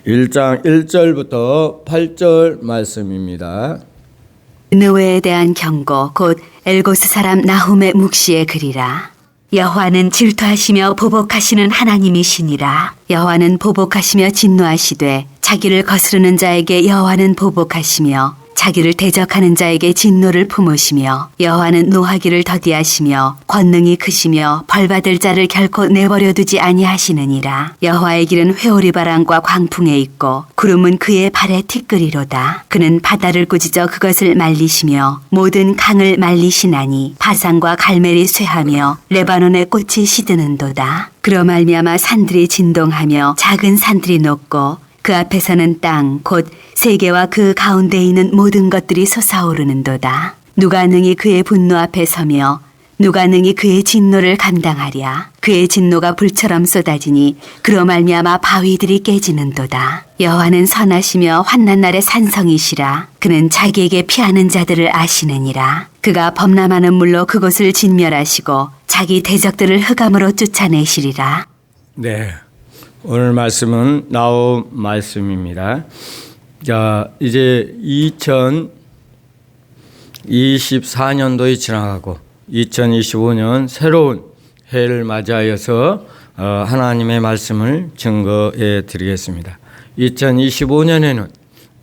1장 1절부터 8절 말씀입니다. 느웨에 대한 경고 곧 엘고스 사람 나훔의 묵시의 글이라. 여호와는 질투하시며 보복하시는 하나님이시니라. 여호와는 보복하시며 진노하시되 자기를 거스르는 자에게 여호와는 보복하시며 자기를 대적하는 자에게 진노를 품으시며 여호와는 노하기를 더디하시며 권능이 크시며 벌받을 자를 결코 내버려 두지 아니하시느니라. 여호와의 길은 회오리 바람과 광풍에 있고 구름은 그의 발에 티끌이로다. 그는 바다를 꾸짖어 그것을 말리시며 모든 강을 말리시나니 바산과 갈멜이 쇠하며 레바논의 꽃이 시드는도다. 그로 말미암아 산들이 진동하며 작은 산들이 녹고 그 앞에서는 땅 곧 세계와 그 가운데에 있는 모든 것들이 솟아오르는도다. 누가 능히 그의 분노 앞에 서며 누가 능히 그의 진노를 감당하랴. 그의 진노가 불처럼 쏟아지니 그로 말미암아 바위들이 깨지는도다. 여호와는 선하시며 환난 날의 산성이시라. 그는 자기에게 피하는 자들을 아시느니라. 그가 범람하는 물로 그곳을 진멸하시고 자기 대적들을 흑암으로 쫓아내시리라. 네, 오늘 말씀은 나훔 말씀입니다. 자, 이제 2024년도에 지나가고 2025년 새로운 해를 맞이하여서 하나님의 말씀을 증거해 드리겠습니다. 2025년에는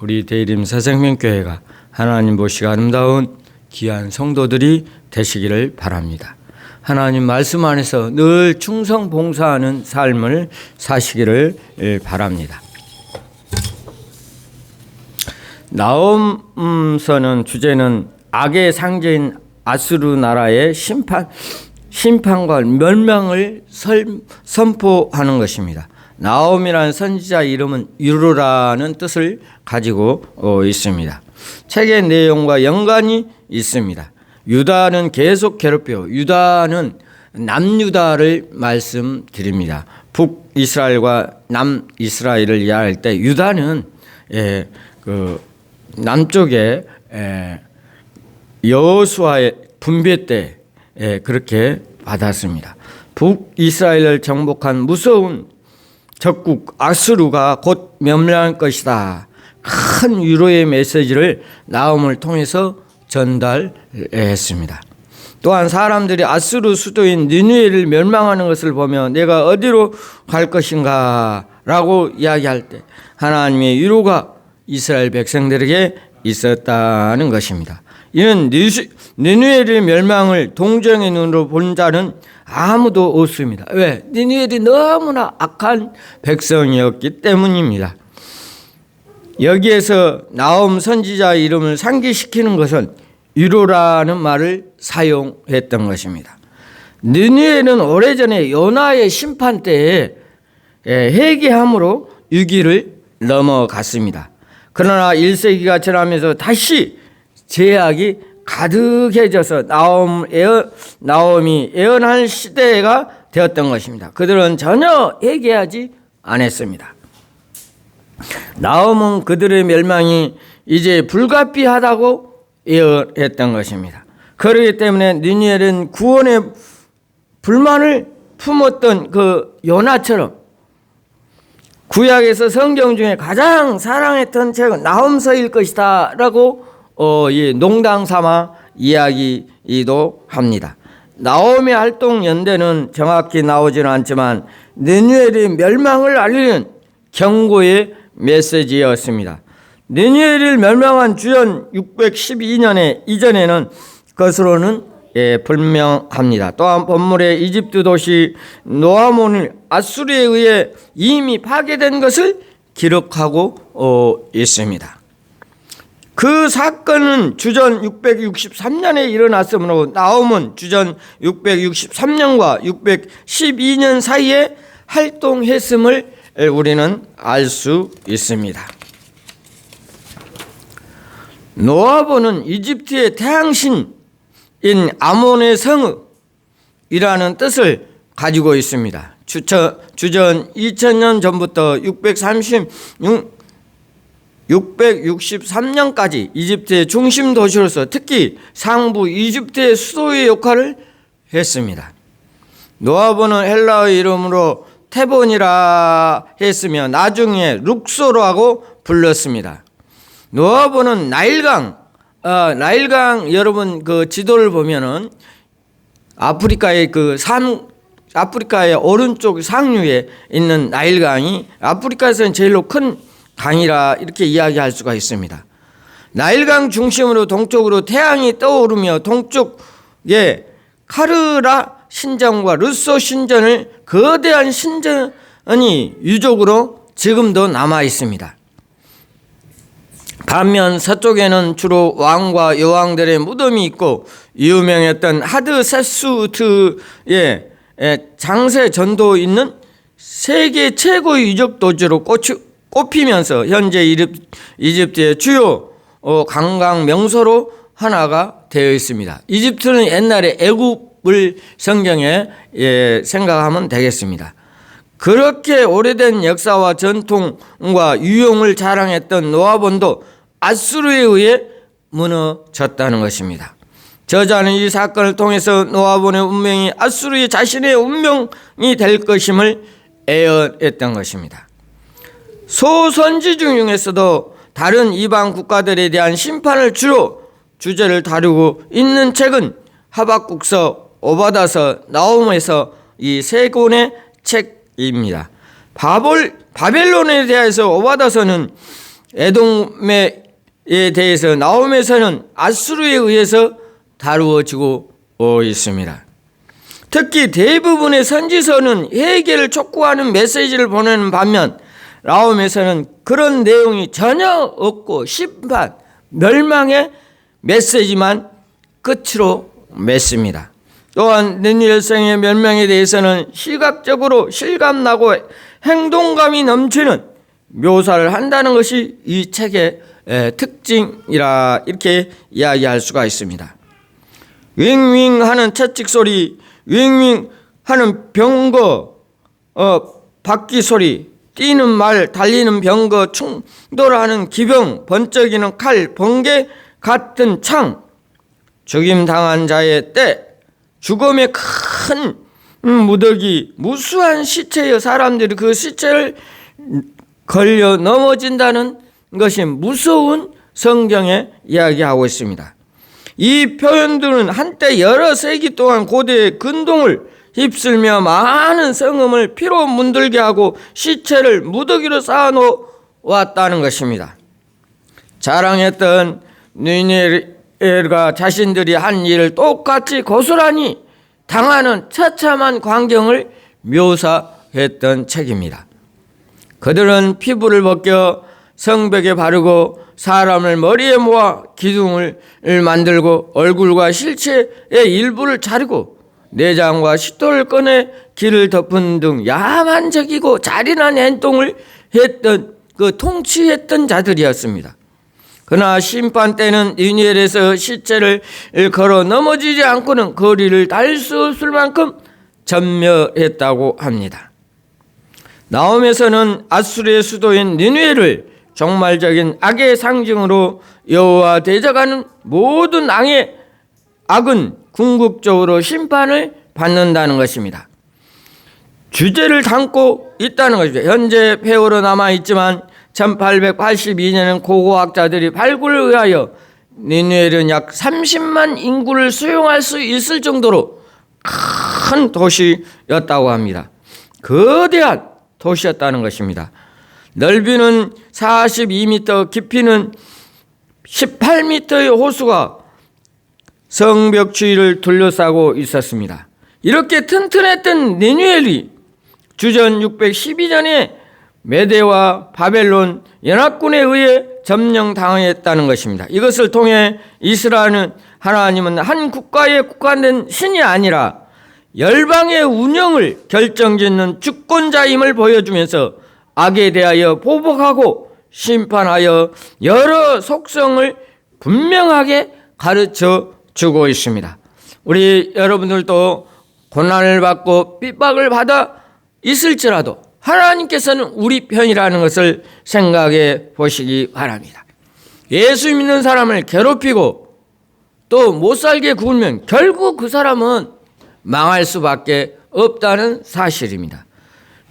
우리 대림 새생명교회가 하나님 보시기 아름다운 귀한 성도들이 되시기를 바랍니다. 하나님 말씀 안에서 늘 충성 봉사하는 삶을 사시기를 바랍니다. 나훔서는 주제는 악의 상제인 아수르 나라의 심판과 멸망을 선포하는 것입니다. 나훔이라는 선지자 이름은 유로라는 뜻을 가지고 있습니다. 책의 내용과 연관이 있습니다. 유다는 계속 괴롭혀 유다는 남유다를 말씀드립니다. 북이스라엘과 남이스라엘을 이야기할 때 유다는 그 남쪽에 여호수아의 분배 때 그렇게 받았습니다. 북이스라엘을 정복한 무서운 적국 아수르가 곧 멸망할 것이다. 큰 위로의 메시지를 나훔을 통해서 전달했습니다. 또한 사람들이 아수르 수도인 니느웨를 멸망하는 것을 보며 내가 어디로 갈 것인가 라고 이야기할 때 하나님의 위로가 이스라엘 백성들에게 있었다는 것입니다. 이는 니느웨의 멸망을 동정의 눈으로 본 자는 아무도 없습니다. 왜? 니느웨이 너무나 악한 백성이었기 때문입니다. 여기에서 나훔 선지자 이름을 상기시키는 것은 위로라는 말을 사용했던 것입니다. 니느웨는 오래전에 요나의 심판 때에 회개함으로 위기를 넘어갔습니다. 그러나 1세기가 지나면서 다시 죄악이 가득해져서 나홈이 애언할 시대가 되었던 것입니다. 그들은 전혀 회개하지 않았습니다. 나홈은 그들의 멸망이 이제 불가피하다고 예언했던 것입니다. 그렇기 때문에 니느웨는 구원의 불만을 품었던 그 요나처럼 구약에서 성경 중에 가장 사랑했던 책은 나훔서일 것이다 라고 농담 삼아 이야기도 합니다. 나홈의 활동 연대는 정확히 나오지는 않지만 니느웨의 멸망을 알리는 경고의 메시지였습니다. 니느웨를 멸망한 주전 612년에 이전에는 것으로는 불명합니다. 또한 본문의 이집트 도시 노아몬이 아수르에 의해 이미 파괴된 것을 기록하고 있습니다. 그 사건은 주전 663년에 일어났으므로 나훔은 주전 663년과 612년 사이에 활동했음을 우리는 알 수 있습니다. 노아본은 이집트의 태양신인 아몬의 성읍이라는 뜻을 가지고 있습니다. 주전 2000년 전부터 663년까지 이집트의 중심 도시로서 특히 상부 이집트의 수도의 역할을 했습니다. 노아본은 헬라어 이름으로 테본이라 했으며 나중에 룩소로하고 불렀습니다. 노아보는 나일강 여러분 그 지도를 보면은 아프리카의 아프리카의 오른쪽 상류에 있는 나일강이 아프리카에서는 제일로 큰 강이라 이렇게 이야기할 수가 있습니다. 나일강 중심으로 동쪽으로 태양이 떠오르며 동쪽에 카르라 신전과 르소 신전을 거대한 신전이 유적으로 지금도 남아 있습니다. 반면 서쪽에는 주로 왕과 여왕들의 무덤이 있고 유명했던 하드세수트의 장세 전도 있는 세계 최고의 유적 도시로 꼽히면서 현재 이집트의 주요 관광 명소로 하나가 되어 있습니다. 이집트는 옛날에 애굽을 성경에 생각하면 되겠습니다. 그렇게 오래된 역사와 전통과 유용을 자랑했던 노아본도 아수르에 의해 무너졌다는 것입니다. 저자는 이 사건을 통해서 노아본의 운명이 아수르의 자신의 운명이 될 것임을 예언했던 것입니다. 소선지 중에서도 다른 이방 국가들에 대한 심판을 주제를 다루고 있는 책은 하박국서, 오바다서, 나홈에서 이 세 권의 책입니다. 바벨론에 대해서 오바다서는 에돔에 대해서, 나홈에서는 아수르에 의해서 다루어지고 있습니다. 특히 대부분의 선지서는 회개를 촉구하는 메시지를 보내는 반면 나홈에서는 그런 내용이 전혀 없고 심판, 멸망의 메시지만 끝으로 맺습니다. 또한 니느웨성의 멸망에 대해서는 시각적으로 실감나고 행동감이 넘치는 묘사를 한다는 것이 이 책의 특징이라 이렇게 이야기할 수가 있습니다. 윙윙 하는 채찍 소리, 윙윙 하는 병거 바퀴 소리, 뛰는 말, 달리는 병거, 충돌하는 기병, 번쩍이는 칼, 번개 같은 창, 죽임당한 자의 때, 죽음의 큰 무더기, 무수한 시체여 사람들이 그 시체를 걸려 넘어진다는 것이 무서운 성경에 이야기하고 있습니다. 이 표현들은 한때 여러 세기 동안 고대의 근동을 휩쓸며 많은 성읍을 피로 문들게 하고 시체를 무더기로 쌓아놓았다는 것입니다. 자랑했던 니느웨가 자신들이 한 일을 똑같이 고스란히 당하는 처참한 광경을 묘사했던 책입니다. 그들은 피부를 벗겨 성벽에 바르고 사람을 머리에 모아 기둥을 만들고 얼굴과 실체의 일부를 자르고 내장과 식도를 꺼내 기를 덮은 등 야만적이고 잔인한 행동을 했던 통치했던 자들이었습니다. 그러나 심판 때는 니느웨에서 시체를 걸어 넘어지지 않고는 거리를 달 수 없을 만큼 전멸했다고 합니다. 나홈에서는 아수르의 수도인 니느웨를 종말적인 악의 상징으로 여호와 대적하는 모든 악은 궁극적으로 심판을 받는다는 것입니다. 주제를 담고 있다는 것이죠. 현재 폐허로 남아있지만 1882년엔 고고학자들이 발굴에 의하여 니느웨는 약 30만 인구를 수용할 수 있을 정도로 큰 도시였다고 합니다. 거대한 도시였다는 것입니다. 넓이는 42m, 깊이는 18m의 호수가 성벽 주위를 둘러싸고 있었습니다. 이렇게 튼튼했던 니느웨이 주전 612년에 메대와 바벨론 연합군에 의해 점령당했다는 것입니다. 이것을 통해 이스라엘은 하나님은 한 국가에 국한된 신이 아니라 열방의 운영을 결정짓는 주권자임을 보여주면서 악에 대하여 보복하고 심판하여 여러 속성을 분명하게 가르쳐 주고 있습니다. 우리 여러분들도 고난을 받고 핍박을 받아 있을지라도 하나님께서는 우리 편이라는 것을 생각해 보시기 바랍니다. 예수 믿는 사람을 괴롭히고 또 못살게 굴면 결국 그 사람은 망할 수밖에 없다는 사실입니다.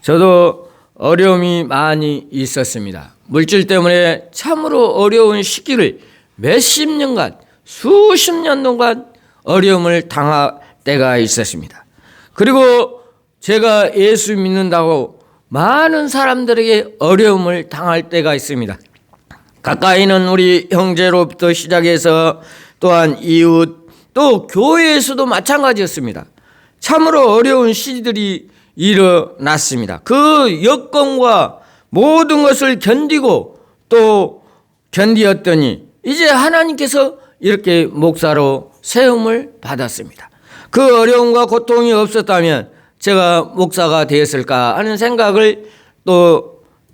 저도 어려움이 많이 있었습니다. 물질 때문에 참으로 어려운 시기를 몇십 년간, 수십 년 동안 어려움을 당할 때가 있었습니다. 그리고 제가 예수 믿는다고 많은 사람들에게 어려움을 당할 때가 있습니다. 가까이는 우리 형제로부터 시작해서 또한 이웃, 또 교회에서도 마찬가지였습니다. 참으로 어려운 시기들이 일어났습니다. 그 여건과 모든 것을 견디고 또 견디었더니 이제 하나님께서 이렇게 목사로 세움을 받았습니다. 그 어려움과 고통이 없었다면 제가 목사가 되었을까 하는 생각을 또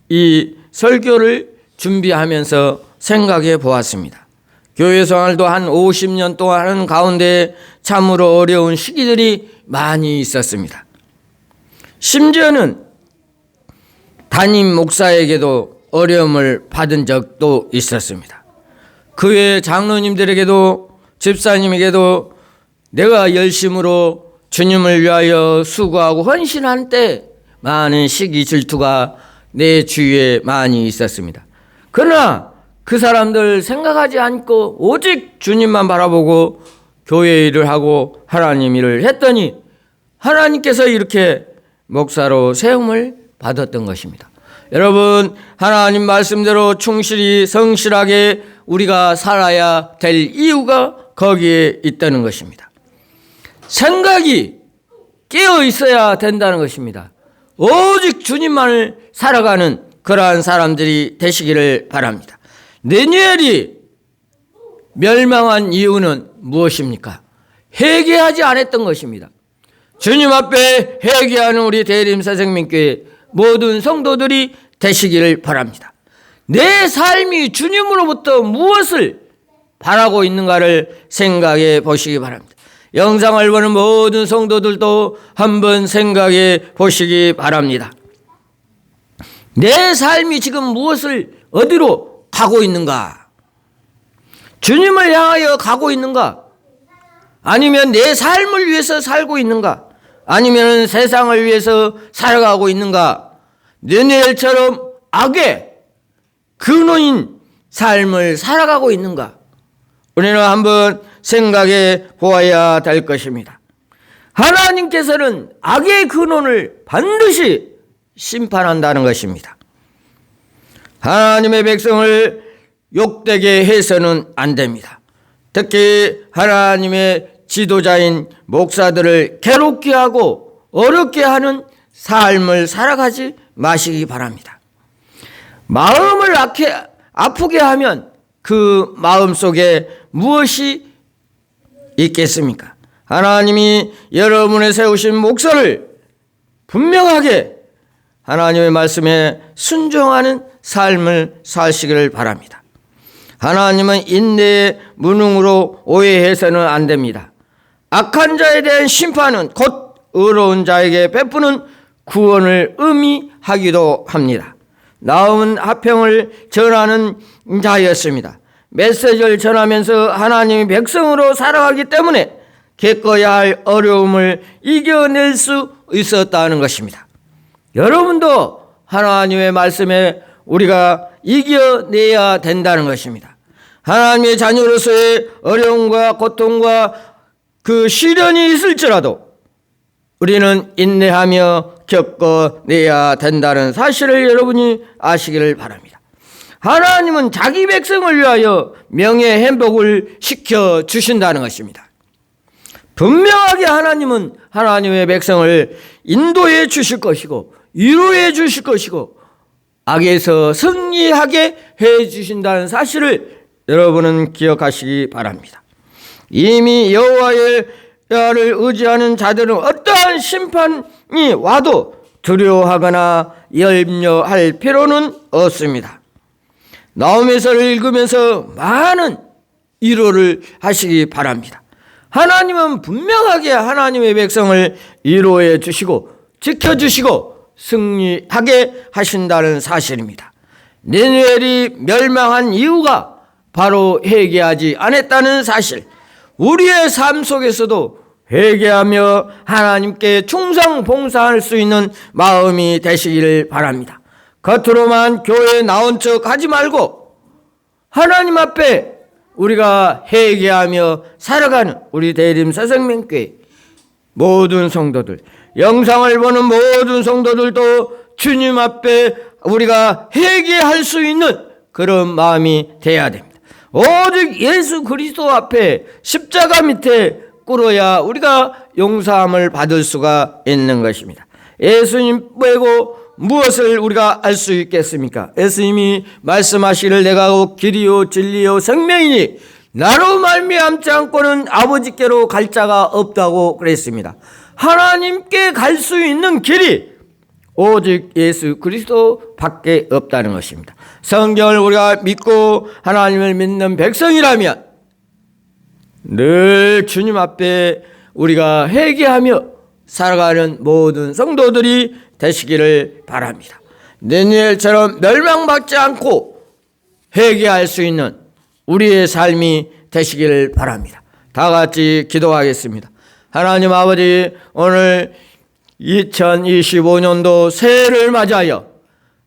이 설교를 준비하면서 생각해 보았습니다. 교회 생활도 한 50년 동안 하는 가운데 참으로 어려운 시기들이 많이 있었습니다. 심지어는 담임 목사에게도 어려움을 받은 적도 있었습니다. 그 외 장로님들에게도 집사님에게도 내가 열심으로 주님을 위하여 수고하고 헌신한 때 많은 시기 질투가 내 주위에 많이 있었습니다. 그러나 그 사람들 생각하지 않고 오직 주님만 바라보고 교회 일을 하고 하나님 일을 했더니 하나님께서 이렇게 목사로 세움을 받았던 것입니다. 여러분, 하나님 말씀대로 충실히 성실하게 우리가 살아야 될 이유가 거기에 있다는 것입니다. 생각이 깨어 있어야 된다는 것입니다. 오직 주님만을 살아가는 그러한 사람들이 되시기를 바랍니다. 느헤미엘이 멸망한 이유는 무엇입니까? 회개하지 않았던 것입니다. 주님 앞에 회개하는 우리 대림사생명교회 모든 성도들이 되시기를 바랍니다. 내 삶이 주님으로부터 무엇을 바라고 있는가를 생각해 보시기 바랍니다. 영상을 보는 모든 성도들도 한번 생각해 보시기 바랍니다. 내 삶이 지금 무엇을 어디로 가고 있는가? 주님을 향하여 가고 있는가? 아니면 내 삶을 위해서 살고 있는가? 아니면 세상을 위해서 살아가고 있는가? 느헤미엘처럼 악의 근원인 삶을 살아가고 있는가? 우리는 한번 생각해 보아야 될 것입니다. 하나님께서는 악의 근원을 반드시 심판한다는 것입니다. 하나님의 백성을 욕되게 해서는 안 됩니다. 특히 하나님의 지도자인 목사들을 괴롭게 하고 어렵게 하는 삶을 살아가지 마시기 바랍니다. 마음을 아프게 하면 그 마음 속에 무엇이 있겠습니까? 하나님이 여러분의 세우신 목사를 분명하게 하나님의 말씀에 순종하는 삶을 사시기를 바랍니다. 하나님은 인내의 무능으로 오해해서는 안 됩니다. 악한 자에 대한 심판은 곧 의로운 자에게 베푸는 구원을 의미하기도 합니다. 나음은 화평을 전하는 자였습니다. 메시지를 전하면서 하나님의 백성으로 살아가기 때문에 겪어야 할 어려움을 이겨낼 수 있었다는 것입니다. 여러분도 하나님의 말씀에 우리가 이겨내야 된다는 것입니다. 하나님의 자녀로서의 어려움과 고통과 그 시련이 있을지라도 우리는 인내하며 겪어내야 된다는 사실을 여러분이 아시기를 바랍니다. 하나님은 자기 백성을 위하여 명예 행복을 시켜주신다는 것입니다. 분명하게 하나님은 하나님의 백성을 인도해 주실 것이고 위로해 주실 것이고 악에서 승리하게 해 주신다는 사실을 여러분은 기억하시기 바랍니다. 이미 여호와를 의지하는 자들은 어떠한 심판이 와도 두려워하거나 염려할 필요는 없습니다. 나홈에서를 읽으면서 많은 위로를 하시기 바랍니다. 하나님은 분명하게 하나님의 백성을 위로해 주시고 지켜주시고 승리하게 하신다는 사실입니다. 느헤미엘이 멸망한 이유가 바로 회개하지 않았다는 사실, 우리의 삶 속에서도 회개하며 하나님께 충성 봉사할 수 있는 마음이 되시기를 바랍니다. 겉으로만 교회에 나온 척 하지 말고 하나님 앞에 우리가 회개하며 살아가는 우리 대림 새생명교회 모든 성도들, 영상을 보는 모든 성도들도 주님 앞에 우리가 회개할 수 있는 그런 마음이 돼야 됩니다. 오직 예수 그리스도 앞에 십자가 밑에 꿇어야 우리가 용서함을 받을 수가 있는 것입니다. 예수님 빼고 무엇을 우리가 알 수 있겠습니까? 예수님이 말씀하시기를 내가 곧 길이요 진리요 생명이니 나로 말미암지 않고는 아버지께로 갈 자가 없다고 그랬습니다. 하나님께 갈 수 있는 길이 오직 예수 그리스도 밖에 없다는 것입니다. 성경을 우리가 믿고 하나님을 믿는 백성이라면 늘 주님 앞에 우리가 회개하며 살아가는 모든 성도들이 되시기를 바랍니다. 느니엘처럼 멸망받지 않고 회개할 수 있는 우리의 삶이 되시기를 바랍니다. 다 같이 기도하겠습니다. 하나님 아버지, 오늘 2025년도 새해를 맞이하여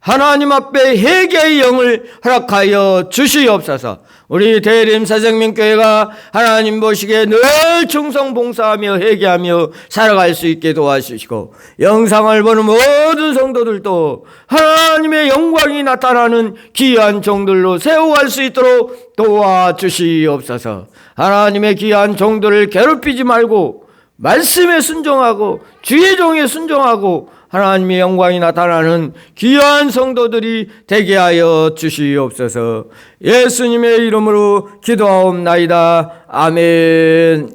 하나님 앞에 회개의 영을 허락하여 주시옵소서. 우리 대림 새생명교회가 하나님 보시기에 늘 충성 봉사하며 회개하며 살아갈 수 있게 도와주시고, 영상을 보는 모든 성도들도 하나님의 영광이 나타나는 귀한 종들로 세워갈 수 있도록 도와주시옵소서. 하나님의 귀한 종들을 괴롭히지 말고 말씀에 순종하고 주의 종에 순종하고 하나님의 영광이 나타나는 귀한 성도들이 되게 하여 주시옵소서. 예수님의 이름으로 기도하옵나이다. 아멘.